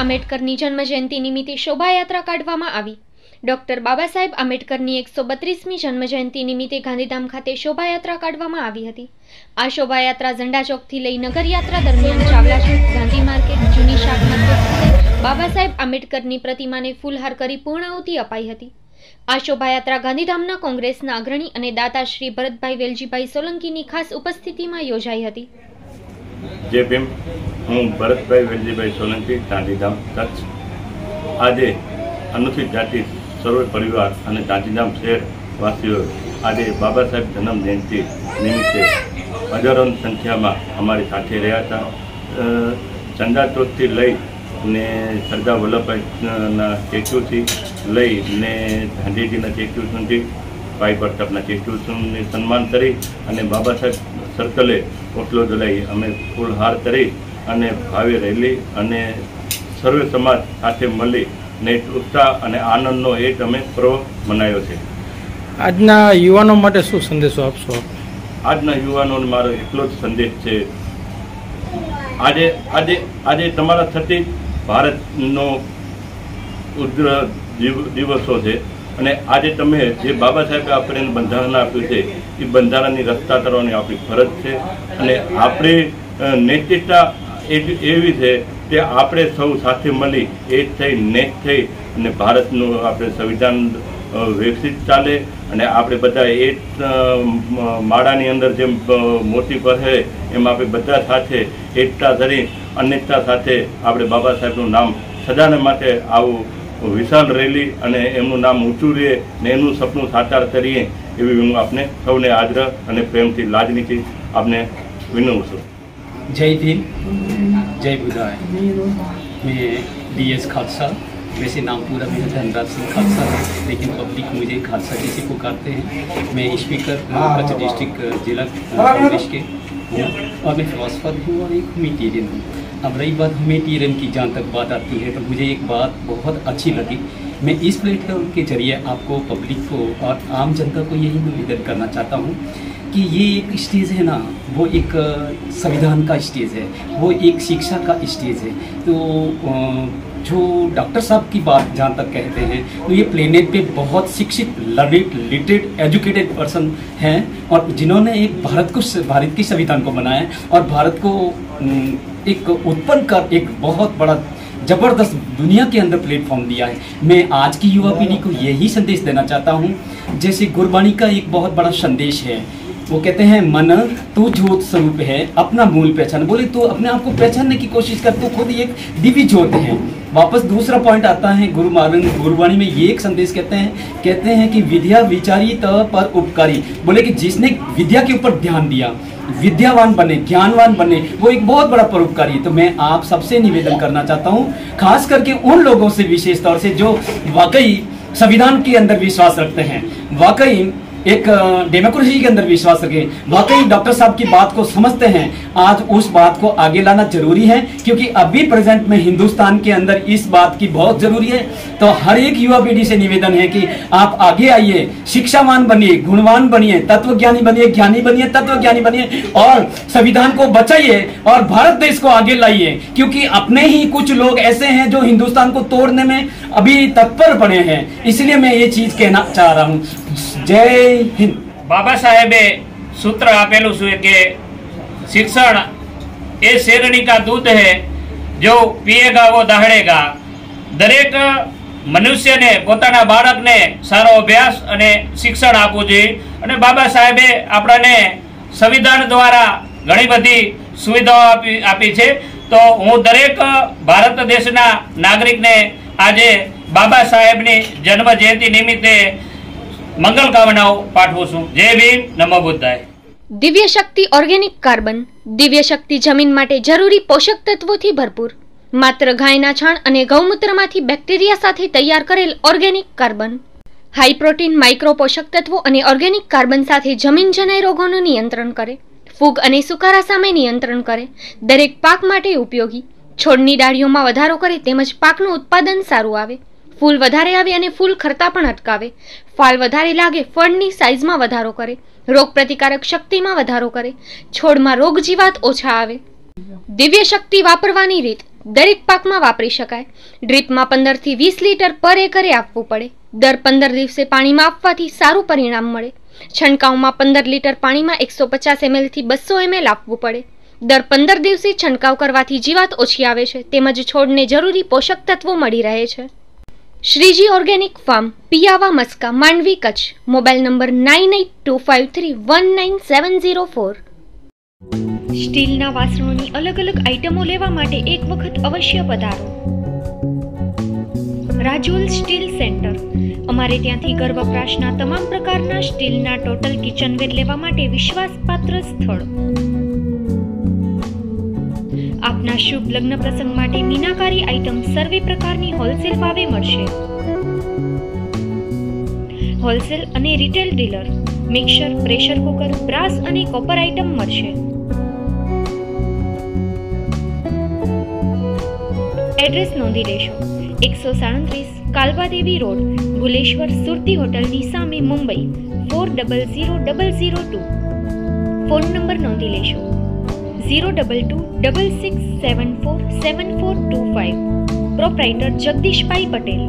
આંબેડકરની જન્મજયંતિ નિમિત્તે શોભાયાત્રા કાઢવામાં આવી। ડોક્ટર બાબા સાહેબ આંબેડકરની 132મી જન્મજયંતિ નિમિત્તે ગાંધીધામ ખાતે શોભાયાત્રા કાઢવામાં આવી હતી। આ શોભાયાત્રા ઝંડા ચોકથી લઈ નગરયાત્રા દરમિયાન ચાવલા ચોક, ગાંધી માર્કેટ, જૂની શાક માર્કેટ ખાતે બાબા સાહેબ આંબેડકરની પ્રતિમાને ફૂલહાર કરી પૂર્ણાહુતિ અપાઈ હતી। આ શોભાયાત્રા ગાંધીધામના કોંગ્રેસના અગ્રણી અને દાતા શ્રી ભરતભાઈ વેલજીભાઈ સોલંકીની ખાસ ઉપસ્થિતિમાં યોજાઈ હતી। जय भीम। हूँ भरतभाई वेलजीभाई सोलंकी, गांधीधाम कच्छ। आज अनुसूचित जाति सर्व परिवार और गांधीधाम शहर वासीओ आज बाबा साहेब जन्म जयंती निमित्ते हजारों संख्या में अमरी साथ रहा था। चंदा चौक थी लई ने सरदार वल्लभभाई स्टेच्यू थी लई ने गांधीजी स्टेच्यू सुधी भाई प्रतापना स्टेच्यू सन्मान करी अने बाबा साहेब सर्कले ओटलो जलाई अमे फूलहार करी अने भावे रैली अने सर्वे समाज साथे मळी ने उत्साह अने आनंदनो एक अमे पर्व मनायो छे। आजना युवानो माटे शुं संदेशो आपशो? आजना युवानोने मारो एकलो ज संदेश छे। आजे आजे आजे तमारा थती भारतनो उज्जवल दिवसो छे અને આજે તમે જે બાબા સાહેબે આપણને બંધારણ આપ્યું છે એ બંધારણની રક્ષા કરવાની આપણી ફરજ છે અને આપણી નૈતિકતા એવી છે કે આપણે સૌ સાથે મળી એક થઈ નેક થઈ અને ભારતનું આપણે સંવિધાન વિકસિત ચાલે અને આપણે બધા એક માળાની અંદર જેમ મોતી પહેરે એમ આપણે બધા સાથે એકતા ધરી અનેકતા સાથે આપણે બાબા સાહેબનું નામ સદાને માટે આવું विशाल रैली अने एमनुं नाम ऊँचू रहे ने एमनुं सपनुं साकार करीए एवी हूँ आपने सौने आदर अने प्रेमथी लाजनीथी आपने विनवुं छुं। जय भीम, जय बुधाय। मैं DS खालसा, वैसे नाम पूरा मेरा धनराज सिंह खालसा है, लेकिन पब्लिक मुझे खालसा जैसे पुकारते हैं। मैं स्पीकर कच्छ डिस्ट्रिक्ट जिला कांग्रेस के हूँ और मैं फिलोसफर हूँ और एक ह्यूमैनिटेरियन हूँ। अब रही बात ह्यूमैनिटेरियन की, जहाँ तक बात आती है तो मुझे एक बात बहुत अच्छी लगी। मैं इस प्लेटफॉर्म के जरिए आपको, पब्लिक को और आम जनता को यही निवेदन करना चाहता हूँ कि ये एक स्टेज है ना, वो एक संविधान का स्टेज है, वो एक शिक्षा का स्टेज है। तो जो डॉक्टर साहब की बात जहाँ तक कहते हैं तो ये प्लेनेट पे बहुत शिक्षित, लर्निड, लिटरेट, एजुकेटेड पर्सन हैं और जिन्होंने एक भारत की संविधान को बनाया और भारत को एक उत्पन्न कर एक बहुत बड़ा जबरदस्त दुनिया के अंदर प्लेटफॉर्म दिया है। मैं आज की युवा पीढ़ी को यही संदेश देना चाहता हूँ, जैसे गुरबाणी का एक बहुत बड़ा संदेश है, वो कहते हैं मन तू ज्योत स्वरूप है, अपना मूल पहचान। बोले तो अपने आप को पहचानने की कोशिश कर, तो खुद एक दिव्य ज्योत है। वापस दूसरा पॉइंट आता है गुरबाणी में ये एक संदेश कहते हैं कि विद्या विचारी त पर उपकारी। बोले कि जिसने विद्या के ऊपर ध्यान दिया, विद्यावान बने, ज्ञानवान बने, वो एक बहुत बड़ा परोपकारी है। तो मैं आप सबसे निवेदन करना चाहता हूँ, खास करके उन लोगों से विशेष तौर से जो वाकई संविधान के अंदर विश्वास रखते हैं, वाकई एक डेमोक्रेसी के अंदर विश्वास रखें, वाकई डॉक्टर साहब की बात को समझते हैं। आज उस बात को आगे लाना जरूरी है, क्योंकि अभी प्रेजेंट में हिंदुस्तान के अंदर इस बात की बहुत जरूरी है। तो हर एक युवा पीढ़ी से निवेदन है कि आप आगे आइए, शिक्षावान बनिए, गुणवान बनिए, तत्वज्ञानी बनिए, ज्ञानी बनिए, तत्वज्ञानी बनिए और संविधान को बचाइए और भारत देश को आगे लाइए, क्योंकि अपने ही कुछ लोग ऐसे हैं जो हिंदुस्तान को तोड़ने में अभी तत्पर पड़े हैं। इसलिए मैं ये चीज कहना चाह रहा हूँ। जय हिंद। बाबा साहेबे सूत्र आपेलू छे के शिक्षण ए शेरनी का दूध है, जो पिएगा वो दहाड़ेगा। दरेक मनुष्य ने पोताना बाळक ने सारो अभ्यास अने शिक्षण आपवुं जोईए अने बाबा साहेबे आपणाने संविधान द्वारा घणी बधी सुविधाओ आपी छे। तो हूँ दरेक भारत देशना नागरिक ने आजे बाबा साहेबनी जन्म जयंती निमित्ते मंगल कामनाओं पाठवुं छुं। जय भीम, नमो बुद्धाय। दिव्य शक्ति ऑर्गेनिक कार्बन। दिव्य शक्ति जमीन माटे जरूरी पोषक तत्वोथी भरपूर। मात्र गायना छाण अने गौमूत्रमांथी बेक्टेरिया साथे तैयार करेल organic carbon. High protein, micro पोषक तत्वों अने ऑर्गेनिक कार्बन साथे जमीन जनाय रोगोनुं नियंत्रण करे, फूग अने सुकारा सामे नियंत्रण करे, दरेक पाक माटे उपयोगी। छोड़नी डाळीओमां वधारो करे तेमज पाकनुं उत्पादन सारुं आवे, फूल वधारे आवे अने फूल खरता पण अटकावे, फाल वधारे लागे फळनी साइजमां वधारो करे, रोग प्रतिकारक शक्तिमां वधारो करे, छोडमां रोग जीवात ओछा आवे। दिव्य शक्ति वापरवानी रीत। દરેક પાકમાં વાપરી શકાય. ડ્રીપમાં 15 થી 20 લીટર પર એકરે આપવું પડે. દર 15 દિવસે પાણીમાં આપવાથી સારું પરિણામ મળે. છંટકાવમાં 15 લીટર પાણીમાં 150 ml થી 200 ml આપવું પડે. દર 15 દિવસે છંટકાવ કરવાથી જીવાત ઓછી આવે છે તેમજ છોડને જરૂરી પોષક તત્વો મળી રહે છે. Shriji organic farm, Piyava Maska, Mandvi, Kutch. Mobile number 9825319704. સ્ટીલના વાસણોની અલગ અલગ આઇટમો લેવા માટે એક વખત અવશ્ય પધારો. Rajul steel centre. અમારે ત્યાંથી ઘર વપરાશના તમામ પ્રકારના સ્ટીલના ટોટલ કિચનવેર લેવા માટે વિશ્વાસપાત્ર સ્થળ. આપના શુભ લગ્ન પ્રસંગ માટે મીનાકારી આઇટમ સર્વે પ્રકારની હોલસેલ ભાવે મળશે. હોલસેલ અને retail dealer. Mixer, pressure cooker, brass અને કોપર આઇટમ મળશે. એડ્રેસ નોંધી લેશો. 137 કાલવાદેવી રોડ, ભુલેશ્વર, સુરતી હોટલની સામે, મુંબઈ 400002. ફોન નંબર નોંધી લેશો. 02266747425. પ્રોપ્રાઇટર જગદીશભાઈ પટેલ.